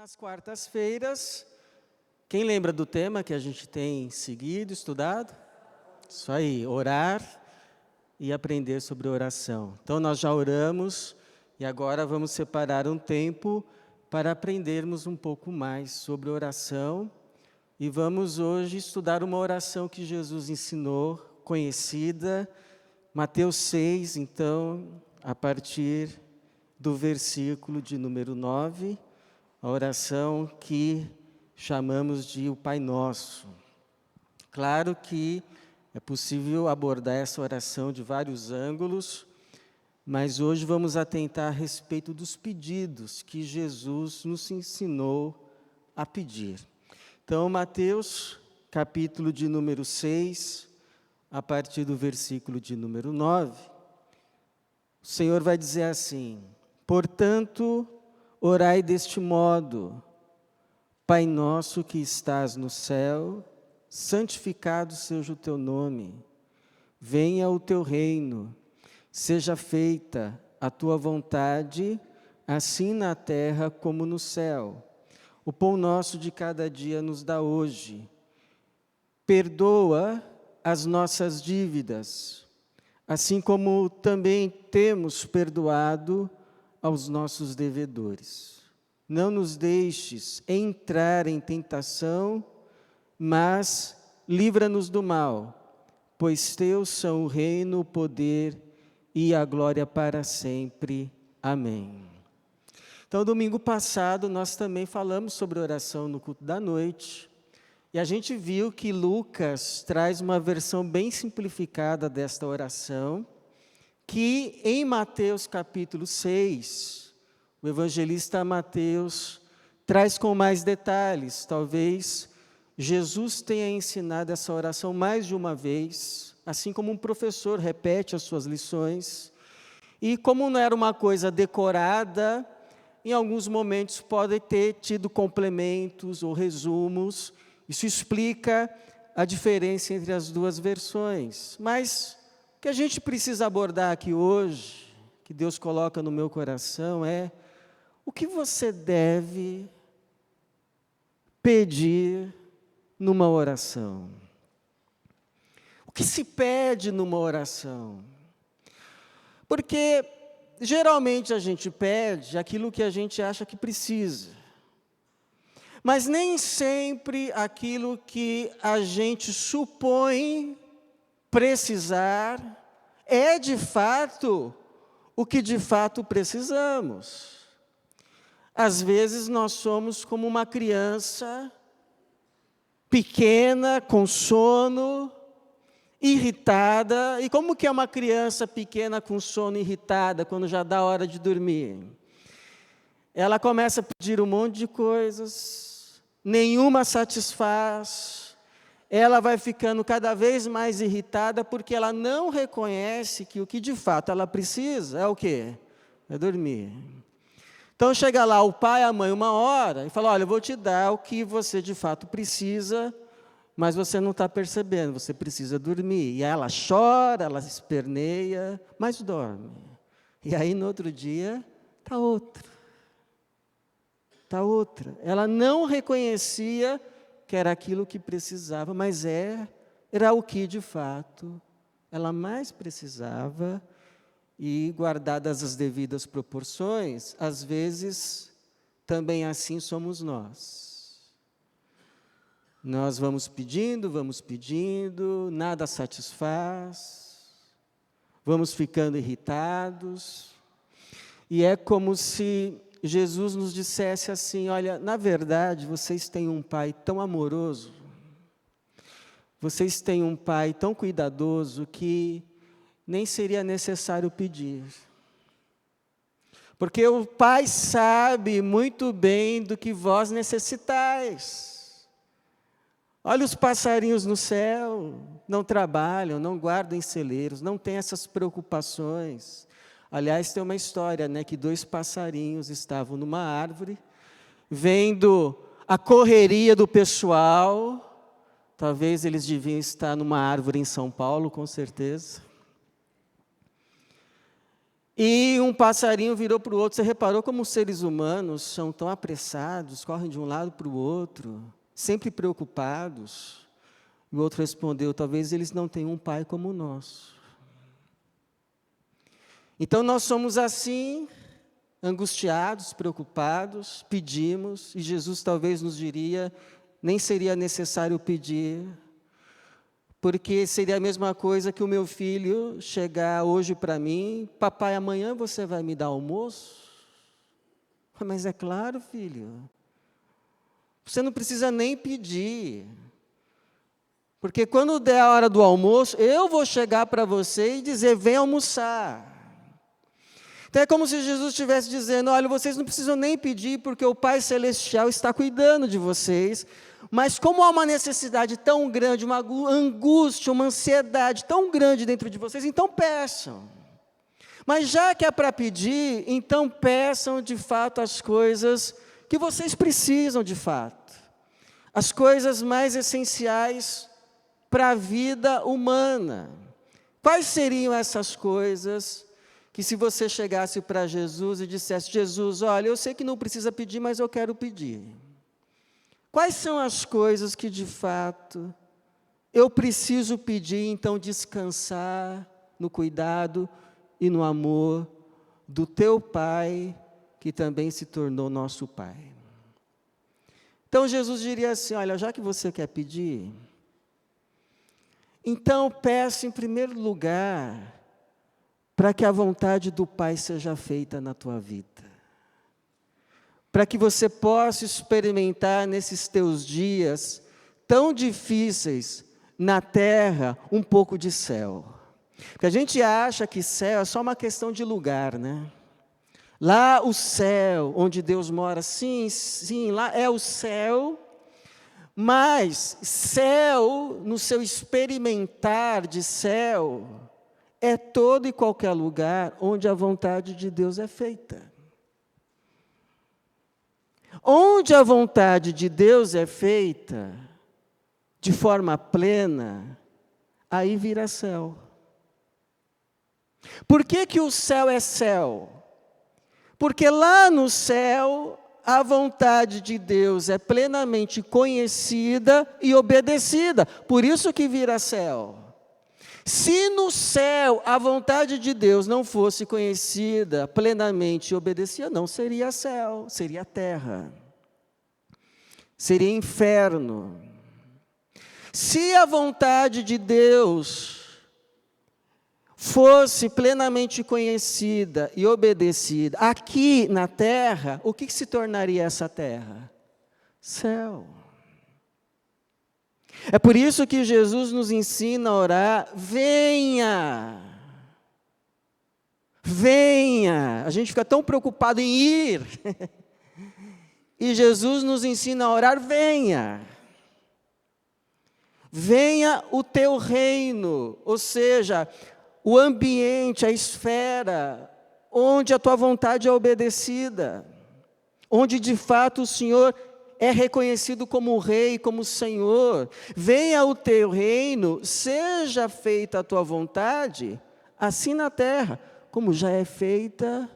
Nas quartas-feiras, quem lembra do tema que a gente tem seguido, estudado? Isso aí, orar e aprender sobre oração. Então, nós já oramos e agora vamos separar um tempo para aprendermos um pouco mais sobre oração. E vamos hoje estudar uma oração que Jesus ensinou, conhecida, Mateus 6, então, a partir do versículo de número 9, a oração que chamamos de o Pai Nosso. Claro que é possível abordar essa oração de vários ângulos, mas hoje vamos atentar a respeito dos pedidos que Jesus nos ensinou a pedir. Então, Mateus, capítulo de número 6, a partir do versículo de número 9, o Senhor vai dizer assim: portanto, orai deste modo: Pai nosso que estás no céu, santificado seja o teu nome. Venha o teu reino, seja feita a tua vontade, assim na terra como no céu. O pão nosso de cada dia nos dá hoje. Perdoa as nossas dívidas, assim como também temos perdoado aos nossos devedores. Não nos deixes entrar em tentação, mas livra-nos do mal, pois teus são o reino, o poder e a glória para sempre. Amém. Então, domingo passado, nós também falamos sobre oração no culto da noite, e a gente viu que Lucas traz uma versão bem simplificada desta oração, que em Mateus capítulo 6, o evangelista Mateus traz com mais detalhes. Talvez Jesus tenha ensinado essa oração mais de uma vez, assim como um professor repete as suas lições. E como não era uma coisa decorada, em alguns momentos pode ter tido complementos ou resumos. Isso explica a diferença entre as duas versões. Mas o que a gente precisa abordar aqui hoje, que Deus coloca no meu coração, é o que você deve pedir numa oração. O que se pede numa oração? Porque geralmente a gente pede aquilo que a gente acha que precisa. Mas nem sempre aquilo que a gente supõe precisar é de fato o que de fato precisamos. Às vezes nós somos como uma criança pequena, com sono, irritada. E como que é uma criança pequena com sono, irritada, quando já dá hora de dormir? Ela começa a pedir um monte de coisas, nenhuma satisfaz, ela vai ficando cada vez mais irritada porque ela não reconhece que o que de fato ela precisa é o quê? É dormir. Então chega lá o pai, a mãe, uma hora, e fala: olha, eu vou te dar o que você de fato precisa, mas você não está percebendo, você precisa dormir. E ela chora, ela esperneia, mas dorme. E aí no outro dia, está outra. Está outra. Ela não reconhecia que era aquilo que precisava, mas era o que de fato ela mais precisava. E guardadas as devidas proporções, às vezes também assim somos nós. Nós vamos pedindo, nada satisfaz, vamos ficando irritados, e é como se Jesus nos dissesse assim: olha, na verdade, vocês têm um Pai tão amoroso, vocês têm um Pai tão cuidadoso que nem seria necessário pedir. Porque o Pai sabe muito bem do que vós necessitais. Olha os passarinhos no céu, não trabalham, não guardam em celeiros, não têm essas preocupações. Aliás, tem uma história, né, que 2 passarinhos estavam numa árvore, vendo a correria do pessoal. Talvez eles deviam estar numa árvore em São Paulo, com certeza. E um passarinho virou para o outro. Você reparou como os seres humanos são tão apressados, correm de um lado para o outro, sempre preocupados? E o outro respondeu: talvez eles não tenham um pai como o nosso. Então nós somos assim, angustiados, preocupados, pedimos, e Jesus talvez nos diria: nem seria necessário pedir, porque seria a mesma coisa que o meu filho chegar hoje para mim: papai, amanhã você vai me dar almoço? Mas é claro, filho, você não precisa nem pedir, porque quando der a hora do almoço, eu vou chegar para você e dizer: vem almoçar. Então é como se Jesus estivesse dizendo: olha, vocês não precisam nem pedir, porque o Pai Celestial está cuidando de vocês. Mas como há uma necessidade tão grande, uma angústia, uma ansiedade tão grande dentro de vocês, então peçam. Mas já que é para pedir, então peçam de fato as coisas que vocês precisam de fato. As coisas mais essenciais para a vida humana. Quais seriam essas coisas que, se você chegasse para Jesus e dissesse: Jesus, olha, eu sei que não precisa pedir, mas eu quero pedir. Quais são as coisas que, de fato, eu preciso pedir, então descansar no cuidado e no amor do teu Pai, que também se tornou nosso Pai? Então Jesus diria assim: olha, já que você quer pedir, então peça em primeiro lugar para que a vontade do Pai seja feita na tua vida. Para que você possa experimentar nesses teus dias tão difíceis na terra um pouco de céu. Porque a gente acha que céu é só uma questão de lugar, né? Lá o céu, onde Deus mora, sim, lá é o céu, mas céu, no seu experimentar de céu, é todo e qualquer lugar onde a vontade de Deus é feita. Onde a vontade de Deus é feita de forma plena, aí vira céu. Por que que o céu é céu? Porque lá no céu, a vontade de Deus é plenamente conhecida e obedecida. Por isso que vira céu. Se no céu a vontade de Deus não fosse conhecida plenamente e obedecida, não seria céu, seria terra. Seria inferno. Se a vontade de Deus fosse plenamente conhecida e obedecida aqui na terra, o que se tornaria essa terra? Céu. É por isso que Jesus nos ensina a orar: venha, venha. A gente fica tão preocupado em ir, e Jesus nos ensina a orar: venha. Venha o teu reino, ou seja, o ambiente, a esfera, onde a tua vontade é obedecida, onde de fato o Senhor é reconhecido como Rei, como Senhor. Venha o teu reino, seja feita a tua vontade, assim na terra, como já é feita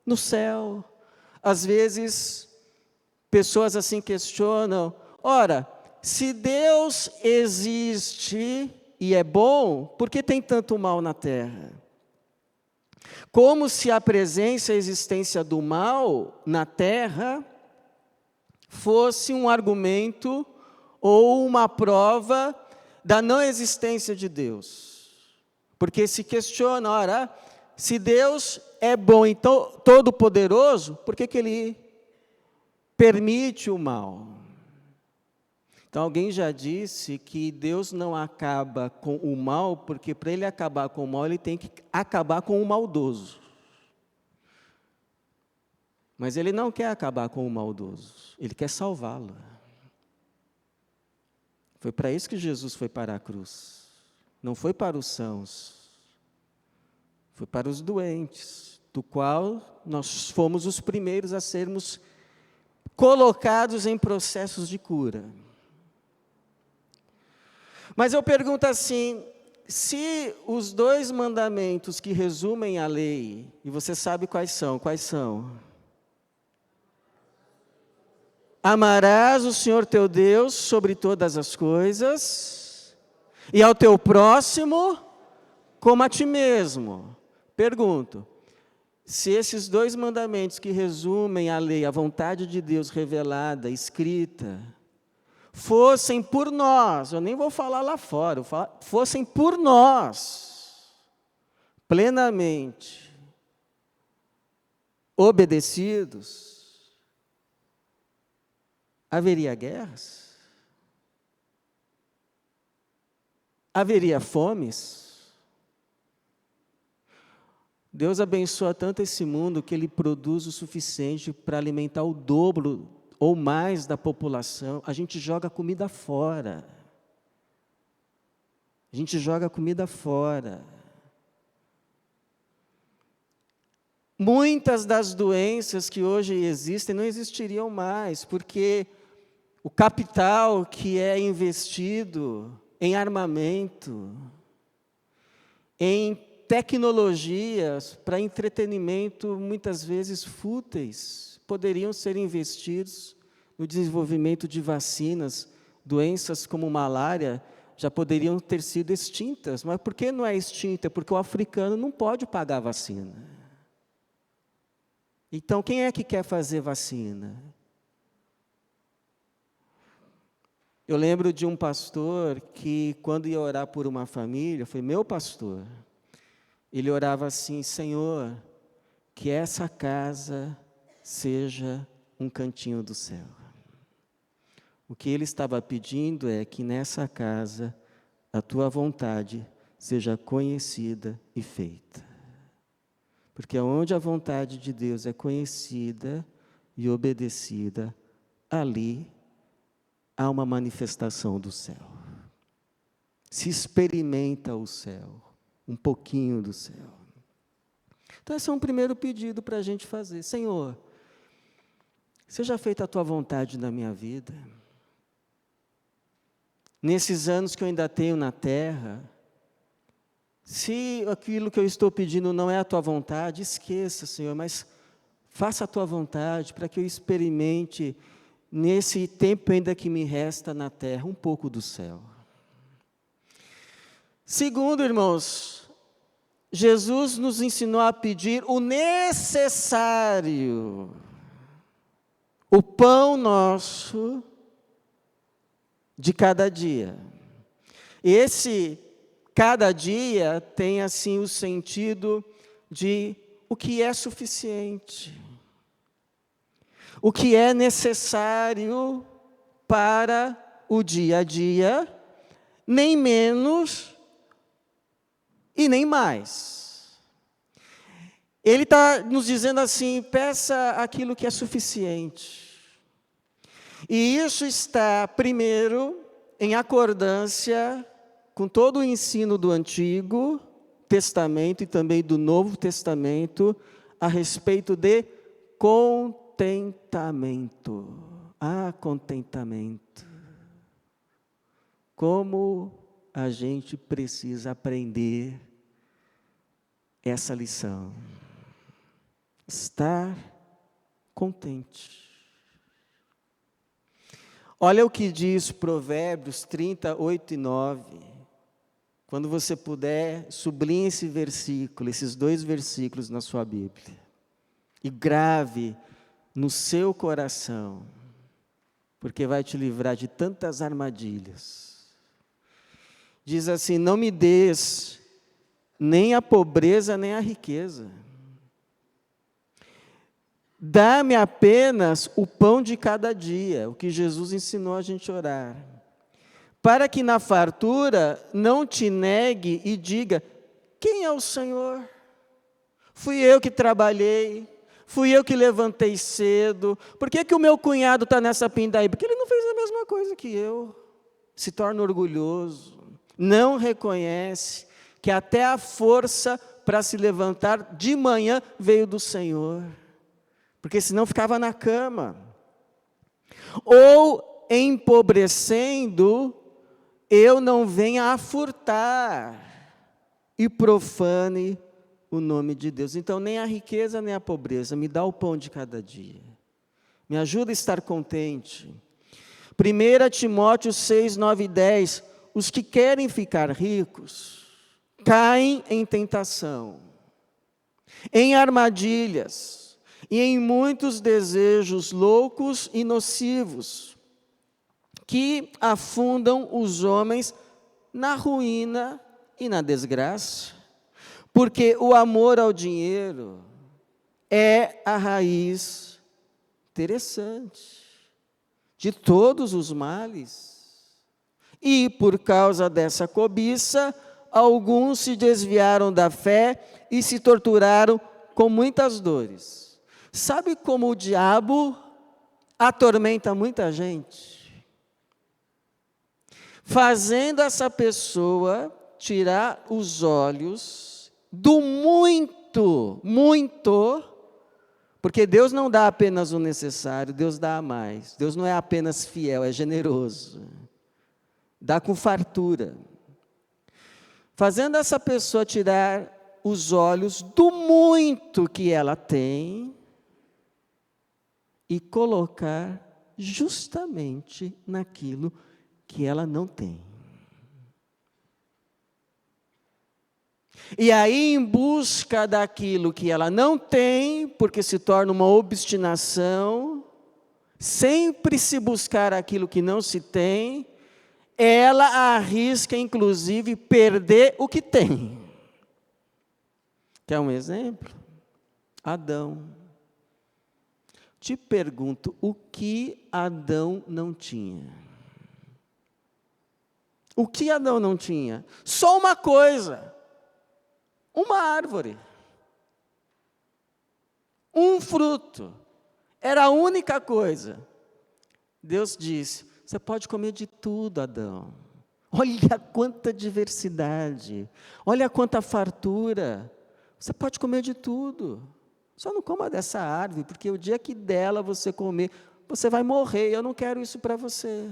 no céu. Às vezes, pessoas assim questionam: ora, se Deus existe e é bom, por que tem tanto mal na terra? Como se a presença e a existência do mal na terra fosse um argumento ou uma prova da não existência de Deus. Porque se questiona: ora, se Deus é bom e todo-poderoso, por que que Ele permite o mal? Então alguém já disse que Deus não acaba com o mal, porque para Ele acabar com o mal, Ele tem que acabar com o maldoso. Mas Ele não quer acabar com o maldoso, Ele quer salvá-lo. Foi para isso que Jesus foi para a cruz. Não foi para os sãos, foi para os doentes, do qual nós fomos os primeiros a sermos colocados em processos de cura. Mas eu pergunto assim: Se os 2 mandamentos que resumem a lei, e você sabe quais são? Amarás o Senhor teu Deus sobre todas as coisas, e ao teu próximo como a ti mesmo. Pergunto, se esses 2 mandamentos que resumem a lei, a vontade de Deus revelada, escrita, fossem por nós, eu nem vou falar lá fora, fossem por nós, plenamente obedecidos, haveria guerras? Haveria fomes? Deus abençoa tanto esse mundo que Ele produz o suficiente para alimentar o dobro ou mais da população. A gente joga comida fora. Muitas das doenças que hoje existem não existiriam mais, porque o capital que é investido em armamento, em tecnologias para entretenimento, muitas vezes fúteis, poderiam ser investidos no desenvolvimento de vacinas. Doenças como malária já poderiam ter sido extintas. Mas por que não é extinta? Porque o africano não pode pagar vacina. Então, quem é que quer fazer vacina? Eu lembro de um pastor que, quando ia orar por uma família, foi meu pastor, ele orava assim: Senhor, que essa casa seja um cantinho do céu. O que ele estava pedindo é que nessa casa a tua vontade seja conhecida e feita. Porque onde a vontade de Deus é conhecida e obedecida, ali há uma manifestação do céu. Se experimenta o céu, um pouquinho do céu. Então esse é um primeiro pedido para a gente fazer. Senhor, seja feita a tua vontade na minha vida. Nesses anos que eu ainda tenho na terra, se aquilo que eu estou pedindo não é a tua vontade, esqueça, Senhor, mas faça a tua vontade para que eu experimente, nesse tempo ainda que me resta na terra, um pouco do céu. Segundo, irmãos, Jesus nos ensinou a pedir o necessário, o pão nosso de cada dia. Esse cada dia tem assim o sentido de o que é suficiente, o que é necessário para o dia a dia, nem menos e nem mais. Ele está nos dizendo assim: peça aquilo que é suficiente. E isso está, primeiro, em acordância com todo o ensino do Antigo Testamento e também do Novo Testamento a respeito de contentamento. Contentamento. Como a gente precisa aprender essa lição. Estar contente. Olha o que diz Provérbios 38 e 9. Quando você puder, sublinhe esse versículo, esses 2 versículos na sua Bíblia. E grave no seu coração, porque vai te livrar de tantas armadilhas. Diz assim: não me des nem a pobreza nem a riqueza. Dá-me apenas o pão de cada dia, o que Jesus ensinou a gente a orar. Para que na fartura não te negue e diga: quem é o Senhor? Fui eu que trabalhei, fui eu que levantei cedo. Por que o meu cunhado está nessa pindaíba? Porque ele não fez a mesma coisa que eu. Se torna orgulhoso, não reconhece que até a força para se levantar de manhã veio do Senhor. Porque senão ficava na cama. Ou empobrecendo, eu não venha a furtar. e profane o nome de Deus. Então, nem a riqueza, nem a pobreza, me dá o pão de cada dia. Me ajuda a estar contente. 1 Timóteo 6, 9 e 10, os que querem ficar ricos, caem em tentação, em armadilhas, e em muitos desejos loucos e nocivos, que afundam os homens na ruína e na desgraça, porque o amor ao dinheiro é a raiz interessante de todos os males. E por causa dessa cobiça, alguns se desviaram da fé e se torturaram com muitas dores. Sabe como o diabo atormenta muita gente? Fazendo essa pessoa tirar os olhos do muito, porque Deus não dá apenas o necessário, Deus dá a mais. Deus não é apenas fiel, é generoso. Dá com fartura. Fazendo essa pessoa tirar os olhos do muito que ela tem e colocar justamente naquilo que ela não tem. E aí, em busca daquilo que ela não tem, porque se torna uma obstinação, sempre se buscar aquilo que não se tem, ela arrisca, inclusive, perder o que tem. Quer um exemplo? Adão. Te pergunto, o que Adão não tinha? O que Adão não tinha? Só uma coisa. Uma árvore. Um fruto. Era a única coisa. Deus disse, você pode comer de tudo, Adão. Olha quanta diversidade. Olha quanta fartura. Você pode comer de tudo. Só não coma dessa árvore, porque o dia que dela você comer, você vai morrer. Eu não quero isso para você.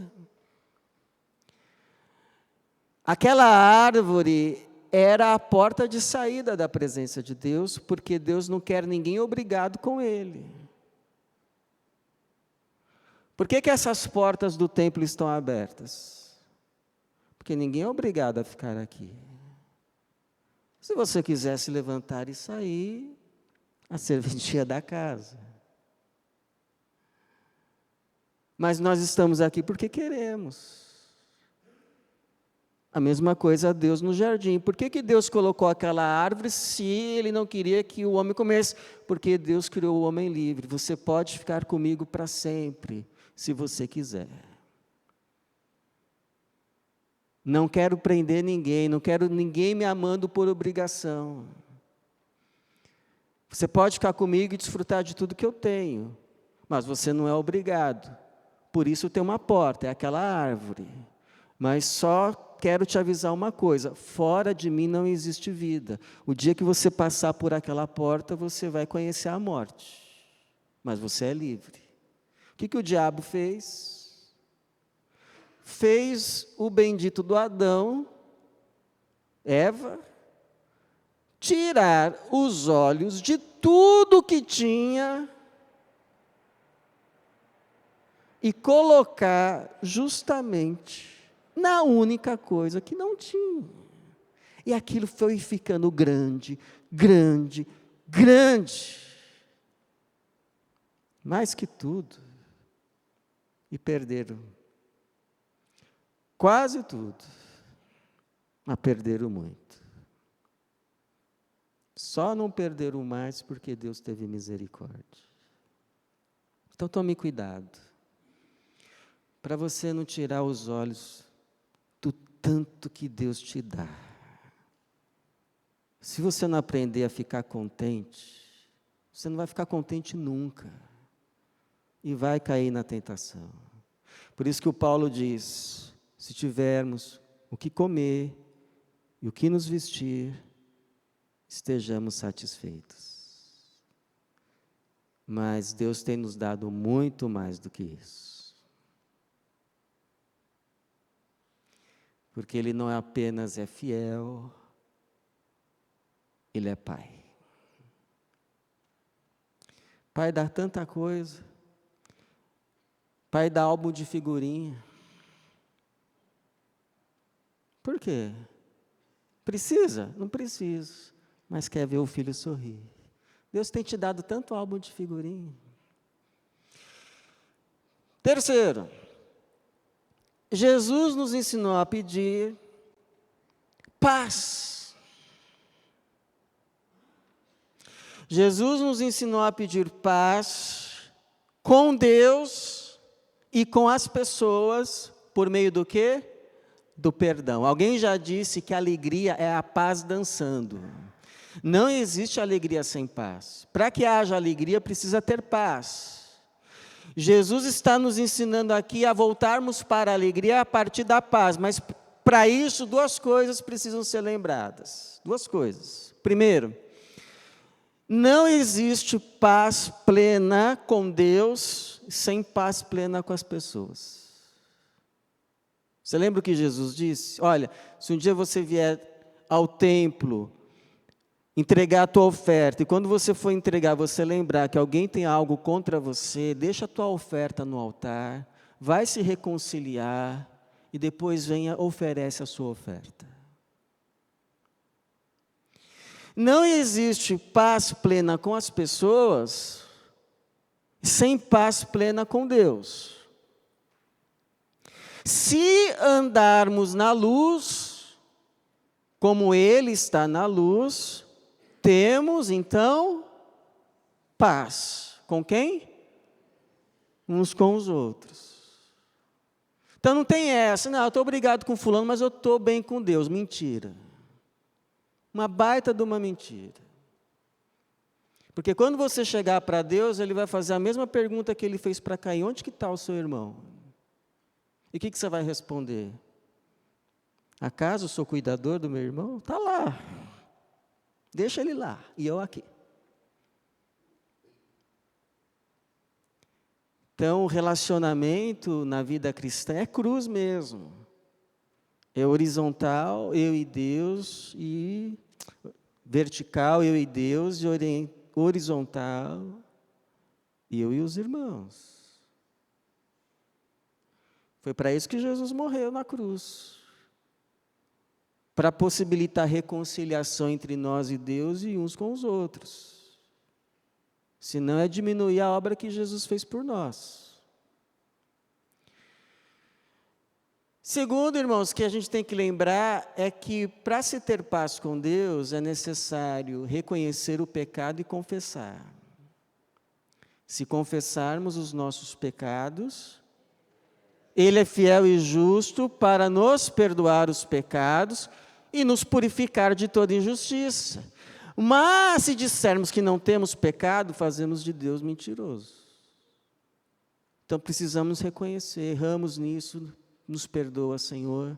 Aquela árvore era a porta de saída da presença de Deus, porque Deus não quer ninguém obrigado com Ele. Por que essas portas do templo estão abertas? Porque ninguém é obrigado a ficar aqui. Se você quiser se levantar e sair, a serventia da casa. Mas nós estamos aqui porque queremos. A mesma coisa a Deus no jardim. Por que Deus colocou aquela árvore se Ele não queria que o homem comesse? Porque Deus criou o homem livre. Você pode ficar comigo para sempre, se você quiser. Não quero prender ninguém, não quero ninguém me amando por obrigação. Você pode ficar comigo e desfrutar de tudo que eu tenho, mas você não é obrigado. Por isso tem uma porta, é aquela árvore. Mas só quero te avisar uma coisa, fora de mim não existe vida. O dia que você passar por aquela porta, você vai conhecer a morte. Mas você é livre. O que o diabo fez? Fez o bendito do Adão, Eva, tirar os olhos de tudo que tinha e colocar justamente na única coisa que não tinha. E aquilo foi ficando grande, grande, grande. Mais que tudo. E perderam quase tudo, mas perderam muito. Só não perderam mais porque Deus teve misericórdia. Então tome cuidado, para você não tirar os olhos do tanto que Deus te dá. Se você não aprender a ficar contente, você não vai ficar contente nunca. E vai cair na tentação. Por isso que o Paulo diz, se tivermos o que comer e o que nos vestir, estejamos satisfeitos. Mas Deus tem nos dado muito mais do que isso. Porque Ele não apenas é fiel, Ele é Pai. Pai dá tanta coisa. Pai dá álbum de figurinha. Por quê? Precisa? Não precisa. Mas quer ver o filho sorrir. Deus tem te dado tanto álbum de figurinha. Terceiro, Jesus nos ensinou a pedir paz. Jesus nos ensinou a pedir paz com Deus e com as pessoas, por meio do quê? Do perdão. Alguém já disse que a alegria é a paz dançando. Não existe alegria sem paz. Para que haja alegria, precisa ter paz. Jesus está nos ensinando aqui a voltarmos para a alegria a partir da paz, mas para isso duas coisas precisam ser lembradas. Duas coisas. Primeiro, não existe paz plena com Deus sem paz plena com as pessoas. Você lembra o que Jesus disse? Olha, se um dia você vier ao templo, entregar a tua oferta, e quando você for entregar, você lembrar que alguém tem algo contra você, deixa a tua oferta no altar, vai se reconciliar, e depois venha, oferece a sua oferta. Não existe paz plena com as pessoas, sem paz plena com Deus. Se andarmos na luz, como Ele está na luz, temos, então, paz. Com quem? Uns com os outros. Então não tem essa, não, eu estou brigado com fulano, mas eu estou bem com Deus. Mentira. Uma baita de uma mentira. Porque quando você chegar para Deus, Ele vai fazer a mesma pergunta que Ele fez para Caim: onde que está o seu irmão? E o que você vai responder? Acaso eu sou cuidador do meu irmão? Está lá. Deixa ele lá, e eu aqui. Então, o relacionamento na vida cristã é cruz mesmo. É horizontal, eu e Deus, e vertical, eu e Deus, e horizontal, eu e os irmãos. Foi para isso que Jesus morreu na cruz. Para possibilitar reconciliação entre nós e Deus e uns com os outros. Senão é diminuir a obra que Jesus fez por nós. Segundo, irmãos, que a gente tem que lembrar é que para se ter paz com Deus é necessário reconhecer o pecado e confessar. Se confessarmos os nossos pecados, Ele é fiel e justo para nos perdoar os pecados e nos purificar de toda injustiça. Mas se dissermos que não temos pecado, fazemos de Deus mentiroso. Então precisamos reconhecer, erramos nisso, nos perdoa, Senhor.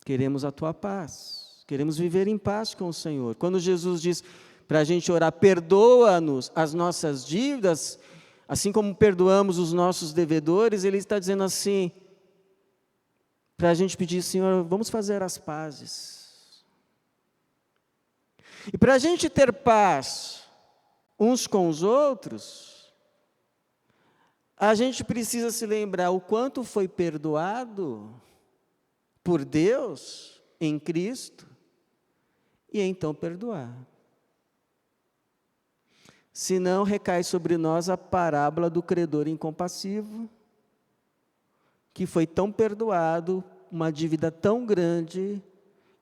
Queremos a Tua paz, queremos viver em paz com o Senhor. Quando Jesus diz para a gente orar, perdoa-nos as nossas dívidas, assim como perdoamos os nossos devedores, Ele está dizendo assim, para a gente pedir: Senhor, vamos fazer as pazes. E para a gente ter paz uns com os outros, a gente precisa se lembrar o quanto foi perdoado por Deus em Cristo, e então perdoar. Senão recai sobre nós a parábola do credor incompassivo, que foi tão perdoado, uma dívida tão grande,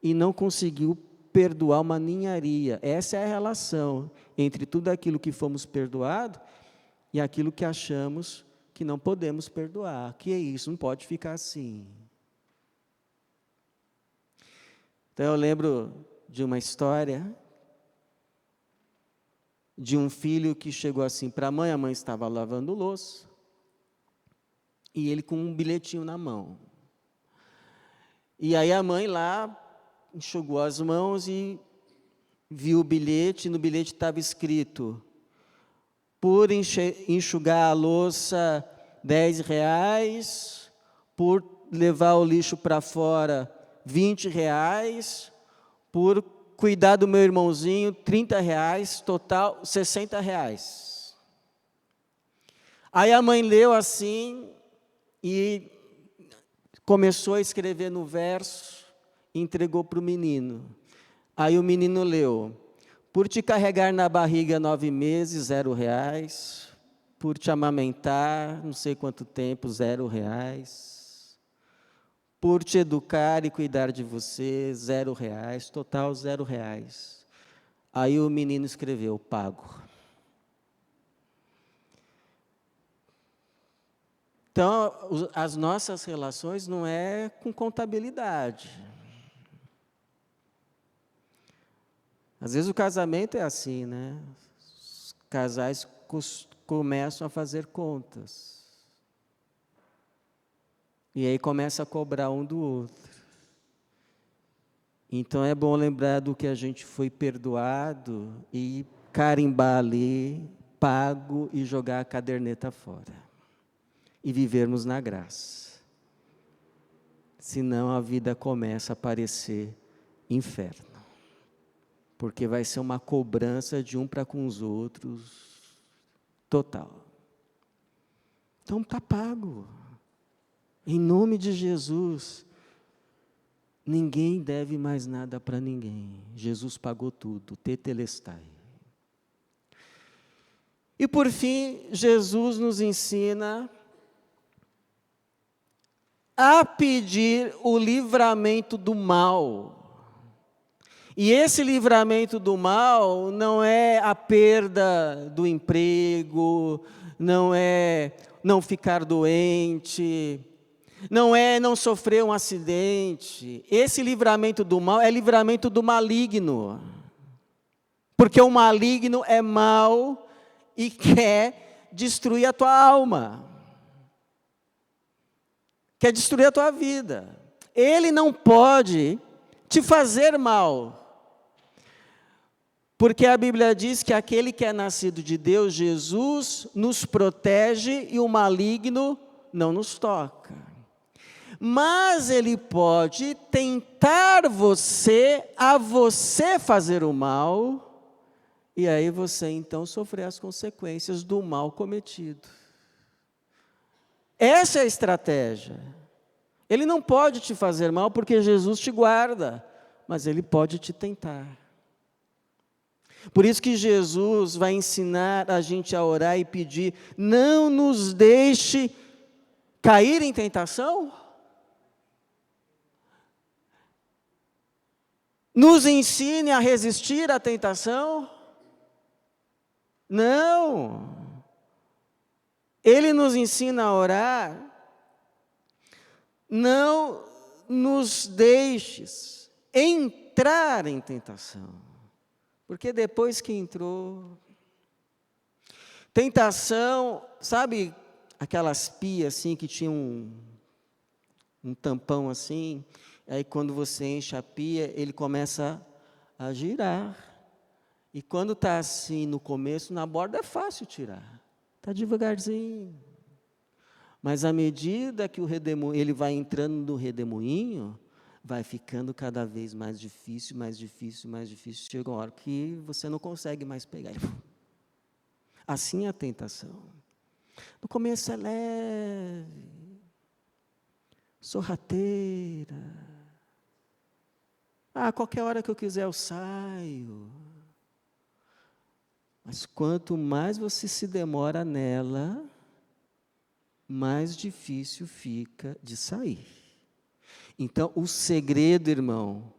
e não conseguiu perdoar uma ninharia. Essa é a relação entre tudo aquilo que fomos perdoados e aquilo que achamos que não podemos perdoar. Que é isso, não pode ficar assim. Então eu lembro de uma história de um filho que chegou assim para a mãe estava lavando louça, e ele com um bilhetinho na mão. E aí a mãe lá enxugou as mãos e viu o bilhete, e no bilhete estava escrito: por enxugar a louça, R$10, por levar o lixo para fora, R$20, por cuidar do meu irmãozinho, R$30, total R$60. Aí a mãe leu assim e começou a escrever no verso e entregou para o menino. Aí o menino leu: por te carregar na barriga 9 meses, R$0. Por te amamentar, não sei quanto tempo, R$0. Por te educar e cuidar de você, R$0, total R$0. Aí o menino escreveu: pago. Então, as nossas relações não é com contabilidade. Às vezes o casamento é assim, né? Os casais começam a fazer contas. E aí começa a cobrar um do outro. Então é bom lembrar do que a gente foi perdoado e carimbar ali, pago, e jogar a caderneta fora. E vivermos na graça. Senão a vida começa a parecer inferno. Porque vai ser uma cobrança de um para com os outros, total. Então está pago. Em nome de Jesus, ninguém deve mais nada para ninguém. Jesus pagou tudo, tetelestai. E por fim, Jesus nos ensina a pedir o livramento do mal. E esse livramento do mal não é a perda do emprego, não é não ficar doente, não é não sofrer um acidente. Esse livramento do mal é livramento do maligno. Porque o maligno é mau e quer destruir a tua alma. Quer destruir a tua vida. Ele não pode te fazer mal. Porque a Bíblia diz que aquele que é nascido de Deus, Jesus, nos protege e o maligno não nos toca. Mas ele pode tentar a você fazer o mal, e aí você então sofrer as consequências do mal cometido. Essa é a estratégia. Ele não pode te fazer mal porque Jesus te guarda, mas ele pode te tentar. Por isso que Jesus vai ensinar a gente a orar e pedir: não nos deixe cair em tentação. Nos ensine a resistir à tentação. Não. Ele nos ensina a orar: não nos deixes entrar em tentação. Porque depois que entrou, tentação, sabe aquelas pias assim que tinham um tampão assim, aí quando você enche a pia, ele começa a girar. E quando está assim no começo, na borda é fácil tirar, está devagarzinho. Mas à medida que ele vai entrando no redemoinho, vai ficando cada vez mais difícil, mais difícil, mais difícil. Chega uma hora que você não consegue mais pegar. Assim é a tentação. No começo é leve, sorrateira. Qualquer hora que eu quiser eu saio. Mas quanto mais você se demora nela, mais difícil fica de sair. Então, o segredo, irmão,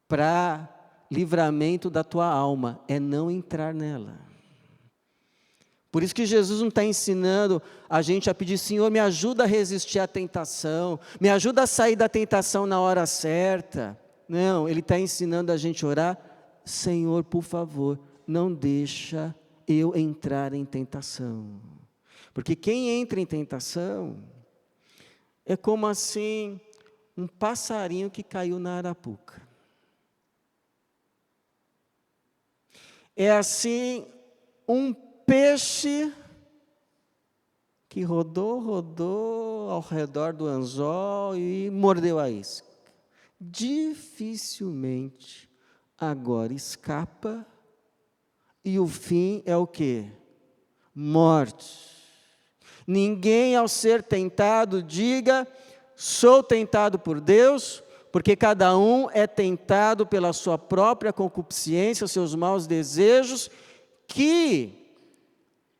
para livramento da tua alma é não entrar nela. Por isso que Jesus não está ensinando a gente a pedir: Senhor, me ajuda a resistir à tentação, me ajuda a sair da tentação na hora certa. Não, Ele está ensinando a gente a orar: Senhor, por favor, não deixa eu entrar em tentação. Porque quem entra em tentação é como assim um passarinho que caiu na arapuca. É assim um peixe que rodou ao redor do anzol e mordeu a isca. Dificilmente agora escapa, e o fim é o quê? Morte. Ninguém, ao ser tentado, diga, sou tentado por Deus, porque cada um é tentado pela sua própria concupiscência, os seus maus desejos, que,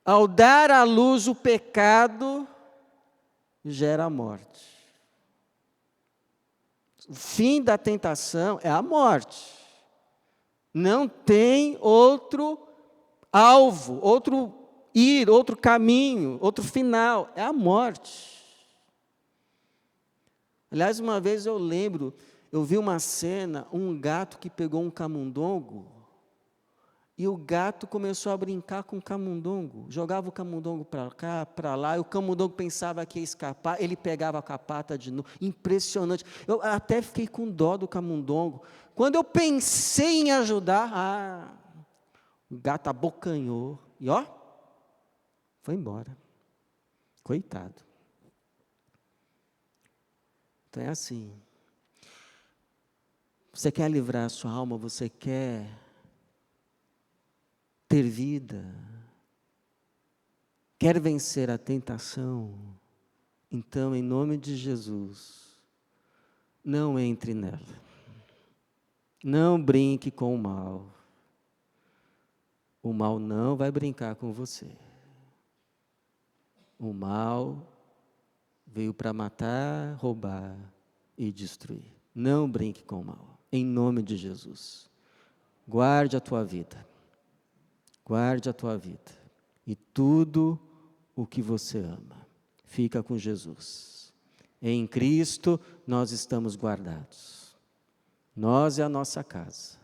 ao dar à luz o pecado, gera a morte. O fim da tentação é a morte. Não tem outro alvo, outro caminho, outro final, é a morte. Aliás, uma vez eu lembro, eu vi uma cena, um gato que pegou um camundongo, e o gato começou a brincar com o camundongo, jogava o camundongo para cá, para lá, e o camundongo pensava que ia escapar, ele pegava com a pata de novo, impressionante. Eu até fiquei com dó do camundongo. Quando eu pensei em ajudar, o gato abocanhou, e foi embora. Coitado. Então é assim. Você quer livrar a sua alma, você quer ter vida, quer vencer a tentação, então, em nome de Jesus, não entre nela. Não brinque com o mal. O mal não vai brincar com você. O mal veio para matar, roubar e destruir. Não brinque com o mal. Em nome de Jesus. Guarde a tua vida. Guarde a tua vida. E tudo o que você ama. Fica com Jesus. Em Cristo nós estamos guardados. Nós e a nossa casa.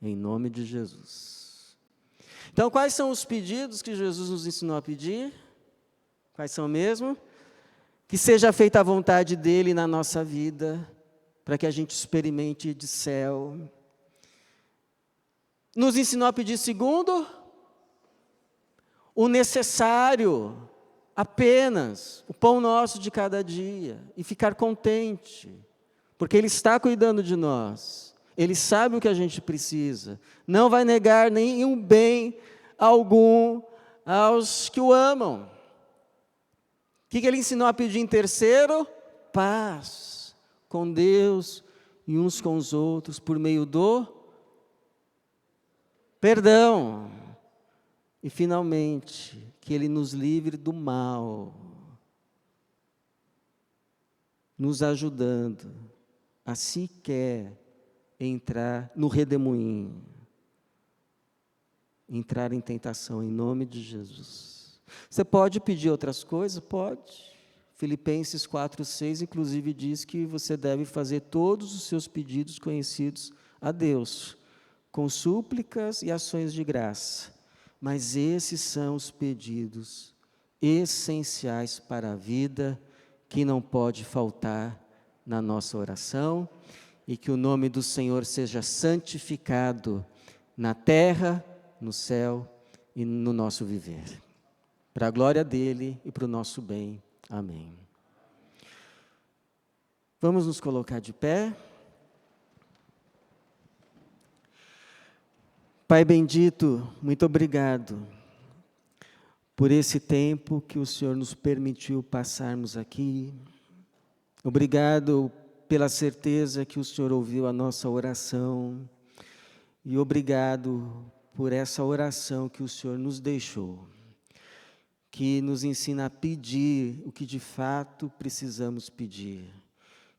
Em nome de Jesus. Então, quais são os pedidos que Jesus nos ensinou a pedir? Quais são mesmo? Que seja feita a vontade dEle na nossa vida, para que a gente experimente de céu. Nos ensinou a pedir segundo, o necessário, apenas, o pão nosso de cada dia, e ficar contente, porque Ele está cuidando de nós, Ele sabe o que a gente precisa, não vai negar nenhum bem algum aos que o amam. O que Ele ensinou a pedir em terceiro? Paz com Deus e uns com os outros, por meio do perdão. E, finalmente, que Ele nos livre do mal, nos ajudando a sequer entrar no redemoinho, entrar em tentação, em nome de Jesus. Você pode pedir outras coisas? Pode. Filipenses 4:6, inclusive, diz que você deve fazer todos os seus pedidos conhecidos a Deus, com súplicas e ações de graça. Mas esses são os pedidos essenciais para a vida, que não pode faltar na nossa oração, e que o nome do Senhor seja santificado na terra, no céu e no nosso viver. Para a glória dEle e para o nosso bem. Amém. Vamos nos colocar de pé. Pai bendito, muito obrigado por esse tempo que o Senhor nos permitiu passarmos aqui. Obrigado pela certeza que o Senhor ouviu a nossa oração. E obrigado por essa oração que o Senhor nos deixou, que nos ensina a pedir o que de fato precisamos pedir.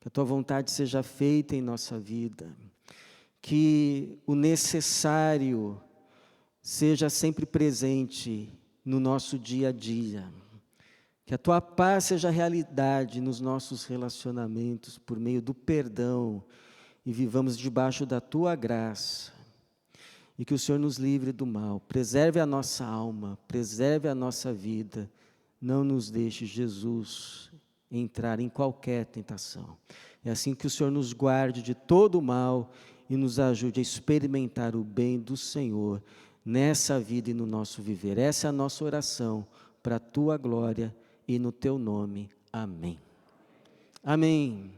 Que a Tua vontade seja feita em nossa vida. Que o necessário seja sempre presente no nosso dia a dia. Que a Tua paz seja realidade nos nossos relacionamentos por meio do perdão e vivamos debaixo da Tua graça. E que o Senhor nos livre do mal, preserve a nossa alma, preserve a nossa vida, não nos deixe, Jesus, entrar em qualquer tentação. É assim que o Senhor nos guarde de todo o mal e nos ajude a experimentar o bem do Senhor nessa vida e no nosso viver. Essa é a nossa oração para a Tua glória e no Teu nome. Amém. Amém.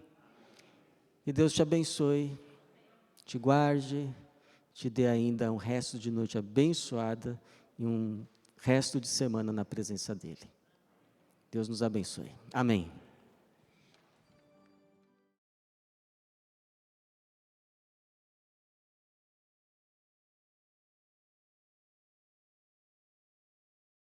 Que Deus te abençoe, te guarde te dê ainda um resto de noite abençoada e um resto de semana na presença dEle. Deus nos abençoe. Amém.